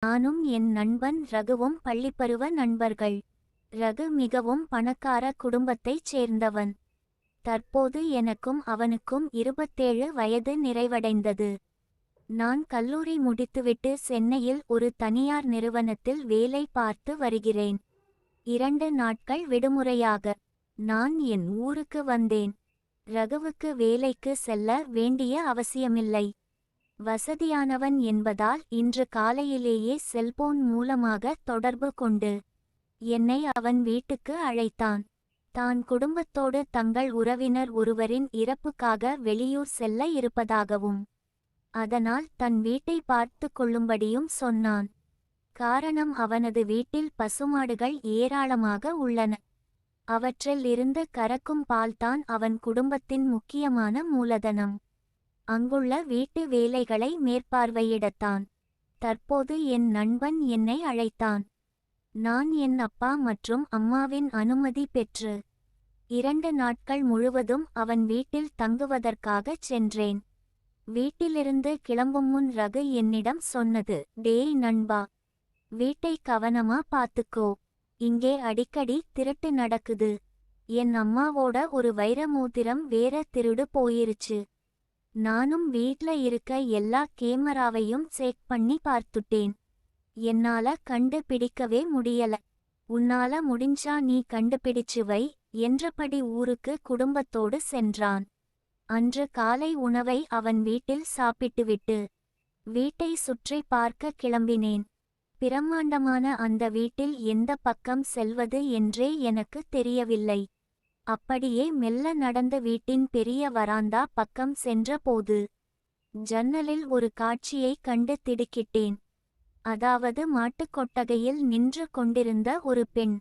நானும் என் நண்பன் ரகுவும் பள்ளிப்பருவ நண்பர்கள். ரகு மிகவும் பணக்கார குடும்பத்தைச் சேர்ந்தவன். தற்போது எனக்கும் அவனுக்கும் 27 வயது நிறைவடைந்தது. நான் கல்லூரி முடித்துவிட்டு சென்னையில் ஒரு தனியார் நிறுவனத்தில் வேலை பார்த்து வருகிறேன். 2 நாட்கள் விடுமுறையாக நான் என் ஊருக்கு வந்தேன். ரகுவுக்கு வேலைக்கு செல்ல வேண்டிய அவசியமில்லை. வசதியானவன் என்பதால் இன்று காலையிலேயே செல்போன் மூலமாக தொடர்பு கொண்டு என்னை அவன் வீட்டுக்கு அழைத்தான். தான் குடும்பத்தோடு தங்கள் உறவினர் ஒருவரின் இறப்புக்காக வெளியூர் செல்ல இருப்பதாகவும் அதனால் தன் வீட்டை பார்த்து கொள்ளும்படியும் சொன்னான். காரணம், அவனது வீட்டில் பசுமாடுகள் ஏராளமாக உள்ளன. அவற்றில் இருந்து கறக்கும் பால்தான் அவன் குடும்பத்தின் முக்கியமான மூலதனம். அங்குள்ள வீட்டு வேலைகளை மேற்பார்வையிடத்தான் தற்போது என் நண்பன் என்னை அழைத்தான். நான் என் அப்பா மற்றும் அம்மாவின் அனுமதி பெற்று 2 நாட்கள் முழுவதும் அவன் வீட்டில் தங்குவதற்காகச் சென்றேன். வீட்டிலிருந்து கிளம்பும் முன் ரகு என்னிடம் சொன்னது, டேய் நண்பா, வீட்டை கவனமா பாத்துக்கோ. இங்கே அடிக்கடி திருட்டு நடக்குது. என் அம்மாவோட ஒரு வைர மோதிரம் வேற திருடு போயிருச்சு. நானும் வீட்ல இருக்க எல்லா கேமராவையும் செக் பண்ணி பார்த்துட்டேன். என்னால கண்டுபிடிக்கவே முடியல. உன்னால முடிஞ்சா நீ கண்டுபிடிச்சு வை என்றபடி ஊருக்கு குடும்பத்தோடு சென்றான். அன்று காலை உணவை அவன் வீட்டில் சாப்பிட்டுவிட்டு வீட்டை சுற்றி பார்க்க கிளம்பினேன். பிரம்மாண்டமான அந்த வீட்டில் எந்த பக்கம் செல்வது என்றே எனக்கு தெரியவில்லை. அப்படியே மெல்ல நடந்த வீட்டின் பெரிய வராந்தா பக்கம் சென்றபோது ஜன்னலில் ஒரு காட்சியை கண்டு திடுக்கிட்டேன். அதாவது மாட்டுக்கொட்டகையில் நின்று கொண்டிருந்த ஒரு பெண்.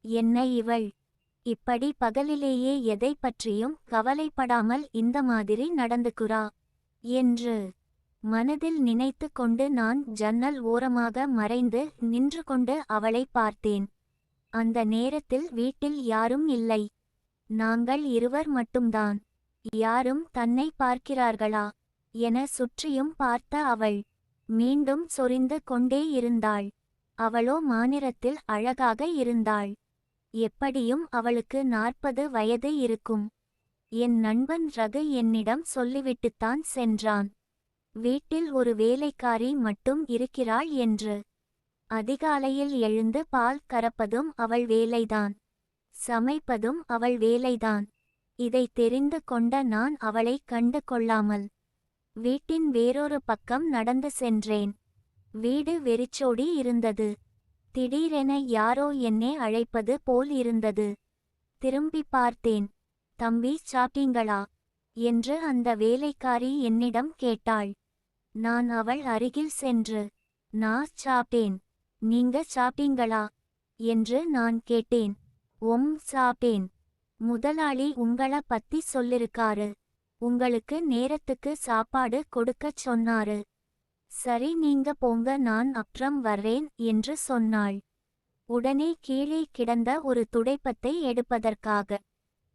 என்ன இவள் இப்படி பகலிலேயே எதை பற்றியும் கவலைப்படாமல் இந்த மாதிரி நடந்துக்குறா என்று மனதில் நினைத்து கொண்டு நான் ஜன்னல் ஓரமாக மறைந்து நின்று கொண்டு அவளை பார்த்தேன். அந்த நேரத்தில் வீட்டில் யாரும் இல்லை. நாங்கள் இருவர் மட்டும்தான். யாரும் தன்னை பார்க்கிறார்களா என சுற்றியும் பார்த்த அவள் மீண்டும் சொரிந்து கொண்டே இருந்தாள். அவளோ மாநிறத்தில் அழகாக இருந்தாள். எப்படியும் அவளுக்கு 40 வயது இருக்கும். என் நண்பன் ரகு என்னிடம் சொல்லிவிட்டுத்தான் சென்றான், வீட்டில் ஒரு வேலைக்காரி மட்டும் இருக்கிறாள் என்று. அதிகாலையில் எழுந்து பால் கறப்பதும் அவள் வேலைதான், சமைப்பதும் அவள் வேலைதான். இதை தெரிந்து கொண்ட நான் அவளை கண்டு கொள்ளாமல் வீட்டின் வேறொரு பக்கம் நடந்து சென்றேன். வீடு வெறிச்சோடி இருந்தது. திடீரென யாரோ என்னை அழைப்பது போல் இருந்தது. திரும்பி பார்த்தேன். தம்பி, சாப்பிட்டீங்களா என்று அந்த வேலைக்காரி என்னிடம் கேட்டாள். நான் அவள் அருகில் சென்று, நான் சாப்பிட்டேன், நீங்க சாப்பிட்டீங்களா என்று நான் கேட்டேன். சாப்பிட்டேன். முதலாளி உங்கள பத்தி சொல்லிருக்காரு. உங்களுக்கு நேரத்துக்கு சாப்பாடு கொடுக்கச் சொன்னாரு. சரி, நீங்க போங்க, நான் அப்புறம் வர்றேன் என்று சொன்னாள். உடனே கீழே கிடந்த ஒரு துடைப்பத்தை எடுப்பதற்காக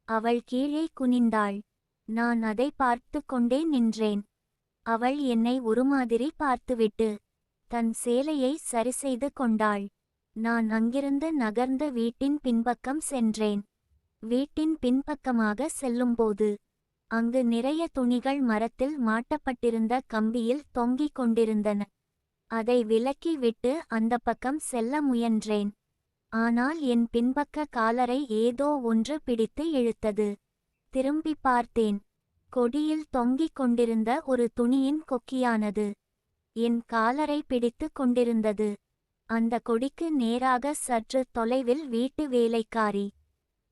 அவள் கீழே குனிந்தாள். நான் அதை பார்த்து கொண்டே நின்றேன். அவள் என்னை ஒரு மாதிரி பார்த்துவிட்டு தன் சேலையை சரிசெய்து கொண்டாள். நான் அங்கிருந்து நகர்ந்து வீட்டின் பின்பக்கம் சென்றேன். வீட்டின் பின்பக்கமாக செல்லும்போது அங்கு நிறைய துணிகள் மரத்தில் மாட்டப்பட்டிருந்த கம்பியில் தொங்கிக் கொண்டிருந்தன. அதை விலக்கி விட்டு அந்த பக்கம் செல்ல முயன்றேன். ஆனால் என் பின்பக்க காலரை ஏதோ ஒன்று பிடித்து இழுத்தது. திரும்பி பார்த்தேன். கொடியில் தொங்கிக் கொண்டிருந்த ஒரு துணியின் கொக்கியானது என் காலரை பிடித்து கொண்டிருந்தது. அந்த கொடிக்கு நேராக சற்று தொலைவில் வீட்டு வேலைக்காரி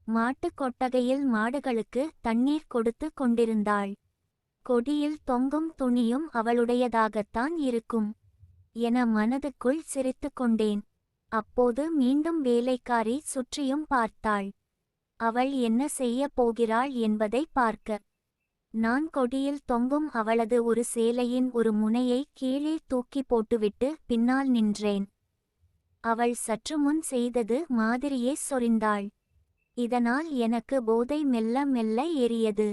மாட்டுக் கொட்டகையில் மாடுகளுக்கு தண்ணீர் கொடுத்து கொண்டிருந்தாள். கொடியில் தொங்கும் துணியும் அவளுடையதாகத்தான் இருக்கும் என மனதுக்குள் சிரித்து கொண்டேன். அப்போது மீண்டும் வேலைக்காரி சுற்றியும் பார்த்தாள். அவள் என்ன செய்ய போகிறாள் என்பதை பார்க்க நான் கொடியில் தொங்கும் அவளது ஒரு சேலையின் ஒரு முனையை கீழே தூக்கி போட்டுவிட்டு பின்னால் நின்றேன். அவள் சற்று முன் செய்தது மாதிரியே சொரிந்தாள். இதனால் எனக்கு போதை மெல்ல மெல்ல ஏறியது.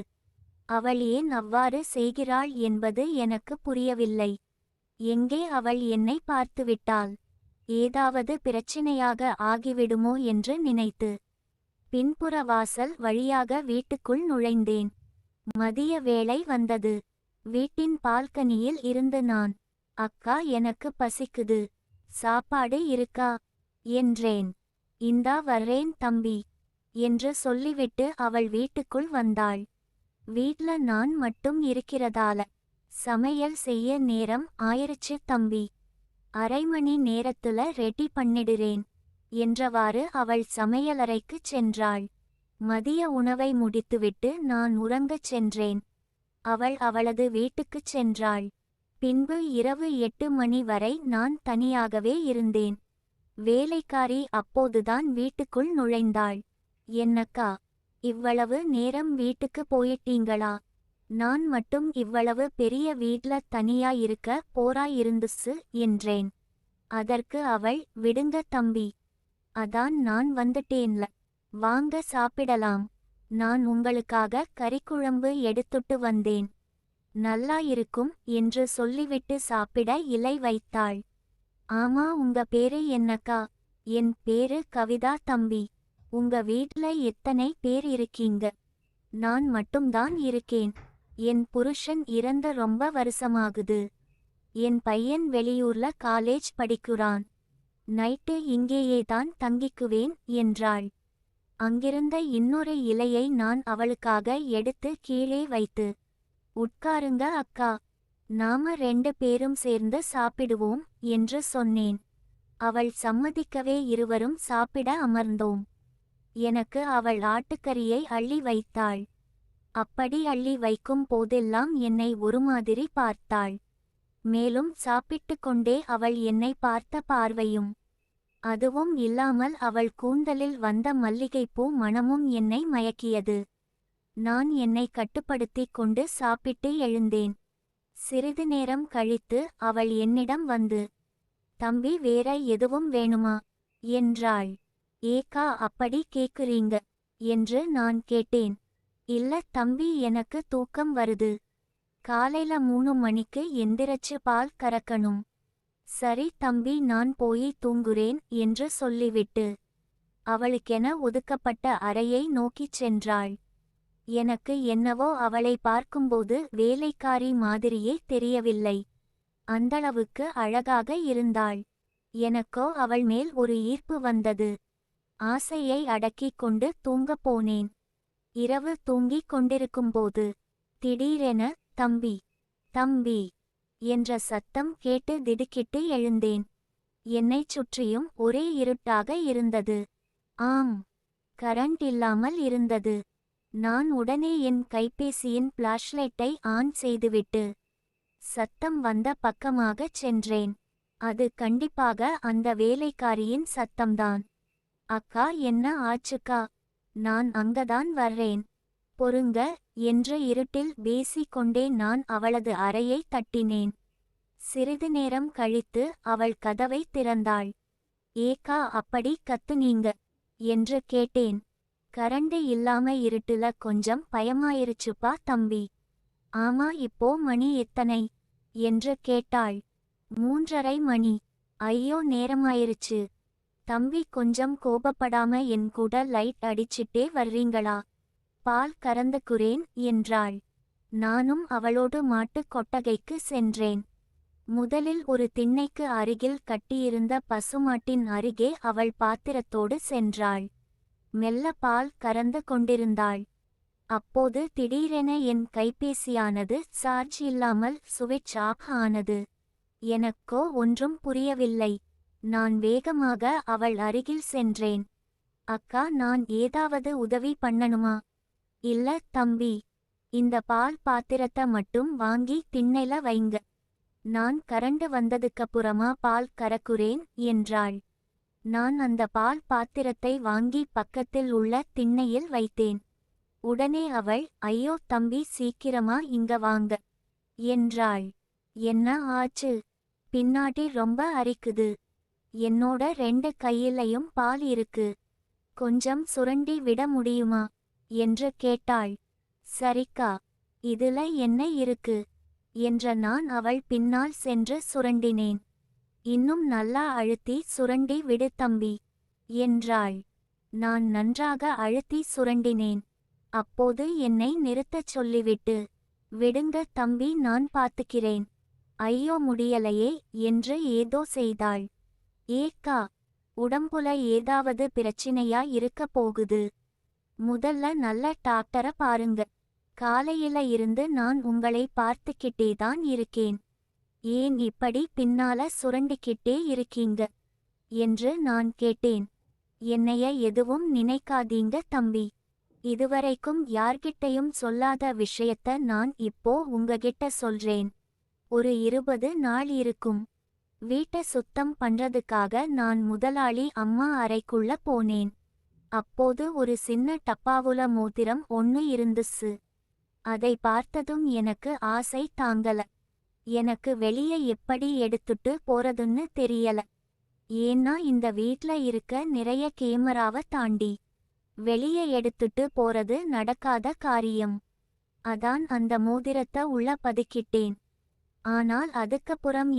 அவள் ஏன் அவ்வாறு செய்கிறாள் என்பது எனக்கு புரியவில்லை. எங்கே அவள் என்னை பார்த்துவிட்டாள்? ஏதாவது பிரச்சினையாக ஆகிவிடுமோ என்று நினைத்து பின்புற வாசல் வழியாக வீட்டுக்குள் நுழைந்தேன். மதிய வேளை வந்தது. வீட்டின் பால்கனியில் இருந்து நான், "அக்கா, எனக்கு பசிக்குது. சாப்பாடு இருக்கா?" என்றேன். "இந்தா வர்றேன் தம்பி" என்று சொல்லிவிட்டு அவள் வீட்டுக்குள் வந்தாள். வீட்ல நான் மட்டும் இருக்கிறதால சமையல் செய்ய நேரம் ஆயிருச்சு தம்பி. அரை மணி நேரத்துல ரெடி பண்ணிடுறேன் என்றவாறு அவள் சமையலறைக்குச் சென்றாள். மதிய உணவை முடித்துவிட்டு நான் உறங்கச் சென்றேன். அவள் அவளது வீட்டுக்குச் சென்றாள். பின்பு இரவு 8 மணி வரை நான் தனியாகவே இருந்தேன். வேலைக்காரி அப்போதுதான் வீட்டுக்குள் நுழைந்தாள். "என்னக்கா, இவ்வளவு நேரம் வீட்டுக்கு போயிட்டீங்களா? நான் மட்டும் இவ்வளவு பெரிய வீட்ல தனியா இருக்க போராயிருந்துச்சு" என்றேன். அதற்கு அவள், "விடுங்க தம்பி, அதான் நான் வந்துட்டேன்ல, வாங்க சாப்பிடலாம். நான் உங்களுக்காக கறிக்குழம்பு எடுத்துட்டு வந்தேன், நல்லா இருக்கும்" என்று சொல்லிவிட்டு சாப்பிட இலை வைத்தாள். "ஆமா, உங்க பேரு என்னக்கா?" "என் பேரு கவிதா தம்பி." "உங்க வீட்ல எத்தனை பேர் இருக்கீங்க?" "நான் மட்டும்தான் இருக்கேன். என் புருஷன் இறந்த ரொம்ப வருஷமாகுது. என் பையன் வெளியூர்ல காலேஜ் படிக்குறான். நைட்டு இங்கேயே தான் தங்கிக்குவேன்" என்றாள். அங்கிருந்த இன்னொரு இலையை நான் அவளுக்காக எடுத்து கீழே வைத்து, "உட்காருங்க அக்கா, நாம 2 பேரும் சேர்ந்து சாப்பிடுவோம்" என்று சொன்னேன். அவள் சம்மதிக்கவே இருவரும் சாப்பிட அமர்ந்தோம். எனக்கு அவள் ஆட்டுக்கறியை அள்ளி வைத்தாள். அப்படி அள்ளி வைக்கும் போதெல்லாம் என்னை ஒரு மாதிரி பார்த்தாள். மேலும் சாப்பிட்டு கொண்டே அவள் என்னை பார்த்த பார்வையும், அதுவும் இல்லாமல் அவள் கூந்தலில் வந்த மல்லிகைப்பூ மணமும் என்னை மயக்கியது. நான் என்னை கட்டுப்படுத்திக் கொண்டு சாப்பிட்டு எழுந்தேன். சிறிது நேரம் கழித்து அவள் என்னிடம் வந்து, "தம்பி, வேற எதுவும் வேணுமா?" என்றாள். "ஏக்கா அப்படி கேக்குறீங்க?" என்று நான் கேட்டேன். "இல்ல தம்பி, எனக்கு தூக்கம் வருது. காலையில 3 மணிக்கு எந்திரச்சு பால் கறக்கணும்." "சரி தம்பி, நான் போய் தூங்குறேன்" என்று சொல்லிவிட்டு அவளுக்கென ஒதுக்கப்பட்ட அறையை நோக்கிச் சென்றாள். எனக்கு என்னவோ அவளை பார்க்கும்போது வேலைக்காரி மாதிரியே தெரியவில்லை. அந்தளவுக்கு அழகாக இருந்தாள். எனக்கோ அவள் மேல் ஒரு ஈர்ப்பு வந்தது. ஆசையை அடக்கிக் கொண்டு தூங்கப் போனேன். இரவு தூங்கிக் கொண்டிருக்கும்போது திடீரென, "தம்பி, தம்பி" என்ற சத்தம் கேட்டு திடுக்கிட்டு எழுந்தேன். என்னைச் சுற்றியும் ஒரே இருட்டாக இருந்தது. ஆம், கரண்ட் இல்லாமல் இருந்தது. நான் உடனே என் கைபேசியின் பிளாஷ்லைட்டை ஆன் செய்துவிட்டு சத்தம் வந்த பக்கமாகச் சென்றேன். அது கண்டிப்பாக அந்த வேலைக்காரியின் சத்தம்தான். "அக்கா, என்ன ஆச்சுக்கா? நான் அங்கதான் வர்றேன், பொறுங்க" என்று இருட்டில் பேசிக் கொண்டே நான் அவளது அறையை தட்டினேன். சிறிது நேரம் கழித்து அவள் கதவை திறந்தாள். "ஏக்கா, அப்படி கத்துனீங்க?" என்று கேட்டேன். "கரண்டு இல்லாம இருட்டுல கொஞ்சம் பயமாயிருச்சுப்பா தம்பி." "ஆமா, இப்போ மணி எத்தனை?" என்று கேட்டாள். 3:30 மணி. "ஐயோ, நேரமாயிருச்சு. தம்பி, கொஞ்சம் கோபப்படாம என் கூட லைட் அடிச்சிட்டே வர்றீங்களா? பால் கறந்துக்குறேன்" என்றாள். நானும் அவளோடு மாட்டு கொட்டகைக்கு சென்றேன். முதலில் ஒரு திண்ணைக்கு அருகில் கட்டியிருந்த பசுமாட்டின் அருகே அவள் பாத்திரத்தோடு சென்றாள். மெல்ல பால் கறந்து கொண்டிருந்தாள். அப்போது திடீரென என் கைபேசியானது சார்ஜ் இல்லாமல் சுவிட்ச் ஆஃப் ஆனது. எனக்கோ ஒன்றும் புரியவில்லை. நான் வேகமாக அவள் அருகில் சென்றேன். "அக்கா, நான் ஏதாவது உதவி பண்ணணுமா?" "இல்ல தம்பி, இந்த பால் பாத்திரத்தை மட்டும் வாங்கி திண்ணைல வைங்க. நான் கரண்டு வந்ததுக்கப்புறமா பால் கறக்குறேன்" என்றாள். நான் அந்த பால் பாத்திரத்தை வாங்கி பக்கத்தில் உள்ள திண்ணையில் வைத்தேன். உடனே அவள், "ஐயோ தம்பி, சீக்கிரமா இங்க வாங்க" என்றாள். "என்ன ஆச்சு?" "பின்னாடி ரொம்ப அரிக்குது. என்னோட 2 கையிலையும் பால் இருக்கு. கொஞ்சம் சுரண்டி விட முடியுமா?" என்று கேட்டாள். "சரிக்கா, இதுல என்ன இருக்கு?" என்ற நான் அவள் பின்னால் சென்று சுரண்டினேன். இன்னும் நல்லா அழுத்தி சுரண்டி விடு தம்பி என்றாள். நான் நன்றாக அழுத்தி சுரண்டினேன். அப்போது என்னை நிறுத்தச் சொல்லிவிட்டு, விடுங்க தம்பி நான் பாத்துக்கிறேன். ஐயோ முடியலையே என்று ஏதோ செய்தாள். ஏக்கா, உடம்புல ஏதாவது பிரச்சினையா இருக்க போகுது. முதல்ல நல்ல டாக்டர பாருங்க. காலையில இருந்து நான் உங்களை பார்த்துக்கிட்டேதான் இருக்கேன். ஏன் இப்படி பின்னால சுரண்டிக்கிட்டே இருக்கீங்க என்று நான் கேட்டேன். என்னைய எதுவும் நினைக்காதீங்க தம்பி. இதுவரைக்கும் யார்கிட்டையும் சொல்லாத விஷயத்த நான் இப்போ உங்ககிட்ட சொல்றேன். ஒரு 20 நாள் இருக்கும். வீட்டை சுத்தம் பண்றதுக்காக நான் முதலாளி அம்மா அறைக்குள்ள போனேன். அப்போது ஒரு சின்ன டப்பாவுல மோதிரம் ஒன்னு இருந்துச்சு. அதை பார்த்ததும் எனக்கு ஆசை தாங்கல. எனக்கு வெளியே எப்படி எடுத்துட்டு போறதுன்னு தெரியல. ஏன்னா இந்த வீட்ல இருக்க நிறைய கேமராவை தாண்டி வெளியே எடுத்துட்டு போறது நடக்காத காரியம். அதான் அந்த மோதிரத்தை உள்ள பதுக்கிட்டேன். ஆனால் அதுக்கப்புறம்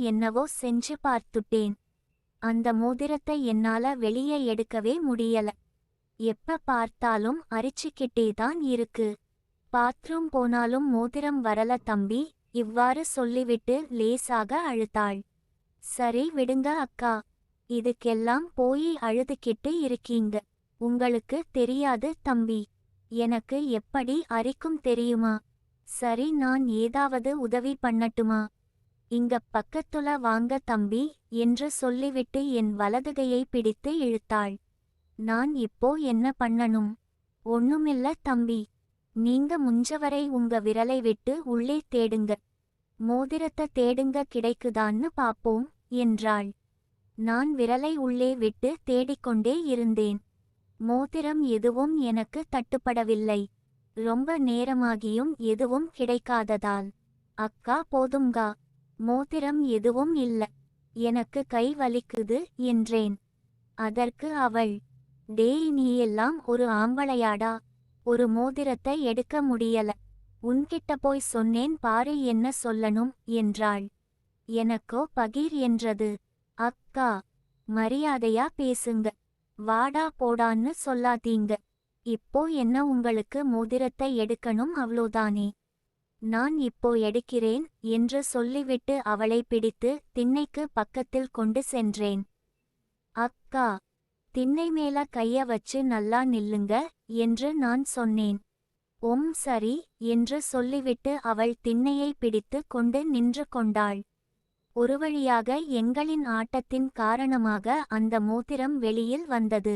என்னவோ செஞ்சு பார்த்துட்டேன். அந்த மோதிரத்தை என்னால வெளியே எடுக்கவே முடியல. எப்ப பார்த்தாலும் அரிச்சுக்கிட்டேதான் இருக்கு. பாத்ரூம் போனாலும் மோதிரம் வரல தம்பி. இவ்வாறு சொல்லிவிட்டு லேசாக அழுதாள். சரி விடுங்க அக்கா, இதுக்கெல்லாம் போய் அழுதுகிட்டு இருக்கீங்க. உங்களுக்கு தெரியாது தம்பி. எனக்கு எப்படி அரிக்கும் தெரியுமா? சரி நான் ஏதாவது உதவி பண்ணட்டுமா? இங்க பக்கத்துல வாங்க தம்பி என்று சொல்லிவிட்டு என் வலதுகையை பிடித்து இழுத்தாள். நான் இப்போ என்ன பண்ணணும்? ஒண்ணுமில்ல தம்பி. நீங்க முஞ்சவரை உங்க விரலை விட்டு உள்ளே தேடுங்க. மோதிரத்தை தேடுங்க, கிடைக்குதான்னு பாப்போம் என்றாள். நான் விரலை உள்ளே விட்டு தேடிக்கொண்டே இருந்தேன். மோதிரம் எதுவும் எனக்கு தட்டுப்படவில்லை. ரொம்ப நேரமாகியும் எதுவும் கிடைக்காததால், அக்கா போதுங்கா, மோதிரம் எதுவும் இல்ல, எனக்கு கை வலிக்குது என்றேன். அதற்கு அவள், டேய் நீயெல்லாம் ஒரு ஆம்பளையாடா? ஒரு மோதிரத்தை எடுக்க முடியல. உன்கிட்ட போய் சொன்னேன் பாரு என்ன சொல்லணும் என்றாள். எனக்கோ பகீர் என்றது. அக்கா, மரியாதையா பேசுங்க. வாடா போடான்னு சொல்லாதீங்க. இப்போ என்ன உங்களுக்கு மோதிரத்தை எடுக்கணும் அவ்ளோதானே? நான் இப்போ எடுக்கிறேன் என்று சொல்லிவிட்டு அவளை பிடித்து திண்ணைக்கு பக்கத்தில் கொண்டு சென்றேன். அக்கா, திண்ணை மேல கைய வச்சு நல்லா நில்லுங்க என்று நான் சொன்னேன். சரி என்று சொல்லிவிட்டு அவள் திண்ணையை பிடித்து கொண்டு நின்று கொண்டாள். ஒரு வழியாக எங்களின் ஆட்டத்தின் காரணமாக அந்த மோதிரம் வெளியில் வந்தது.